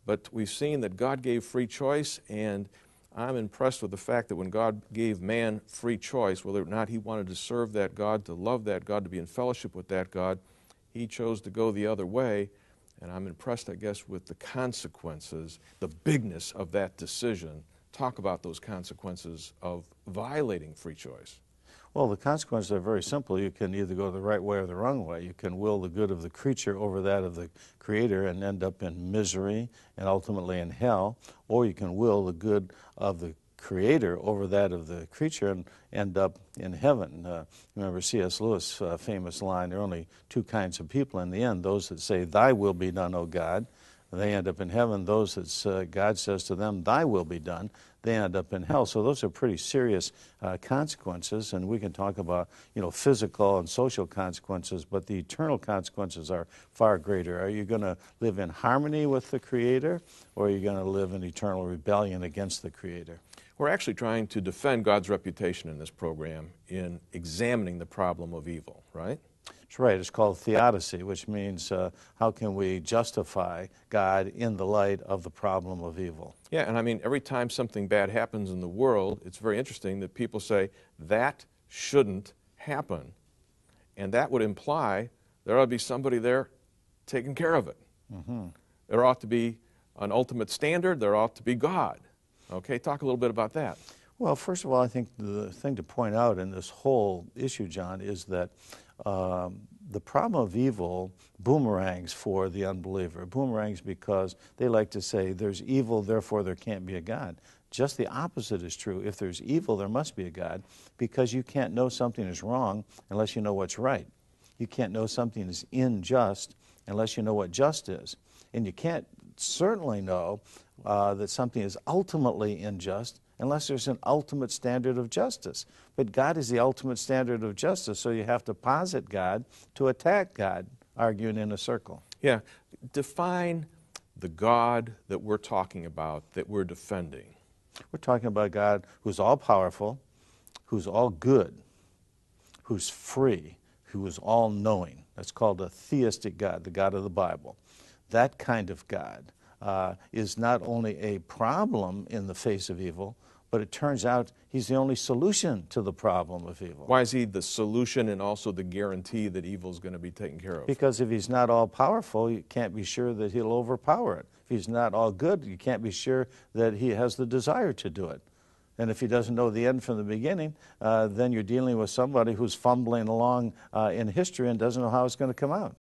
but we've seen that God gave free choice, and I'm impressed with the fact that when God gave man free choice, whether or not he wanted to serve that God, to love that God, to be in fellowship with that God, he chose to go the other way. And I'm impressed, I guess, with the consequences, the bigness of that decision. Talk about those consequences of violating free choice. Well, the consequences are very simple. You can either go the right way or the wrong way. You can will the good of the creature over that of the Creator and end up in misery and ultimately in hell, or you can will the good of the Creator over that of the creature and end up in heaven. Remember C.S. Lewis' famous line, there are only two kinds of people in the end, those that say, "Thy will be done, O God." They end up in heaven. Those that God says to them, "Thy will be done," they end up in hell. So those are pretty serious consequences, and we can talk about, physical and social consequences, but the eternal consequences are far greater. Are you going to live in harmony with the Creator, or are you going to live in eternal rebellion against the Creator? We're actually trying to defend God's reputation in this program in examining the problem of evil, right? That's right. It's called theodicy, which means how can we justify God in the light of the problem of evil? Yeah, and I mean, every time something bad happens in the world, it's very interesting that people say, that shouldn't happen. And that would imply there ought to be somebody there taking care of it. Mm-hmm. There ought to be an ultimate standard. There ought to be God. Okay, talk a little bit about that. Well, first of all, I think the thing to point out in this whole issue, John, is that the problem of evil boomerangs for the unbeliever. Boomerangs because they like to say there's evil, therefore there can't be a God. Just the opposite is true. If there's evil, there must be a God, because you can't know something is wrong unless you know what's right. You can't know something is unjust unless you know what just is. And you can't certainly know that something is ultimately unjust unless there's an ultimate standard of justice. But God is the ultimate standard of justice, so you have to posit God to attack God, arguing in a circle. Yeah. Define the God that we're talking about, that we're defending. We're talking about God who's all-powerful, who's all good, who's free, who is all-knowing. That's called a theistic God, the God of the Bible. That kind of God is not only a problem in the face of evil, but it turns out he's the only solution to the problem of evil. Why is he the solution and also the guarantee that evil is going to be taken care of? Because if he's not all-powerful, you can't be sure that he'll overpower it. If he's not all good, you can't be sure that he has the desire to do it. And if he doesn't know the end from the beginning, then you're dealing with somebody who's fumbling along in history and doesn't know how it's going to come out.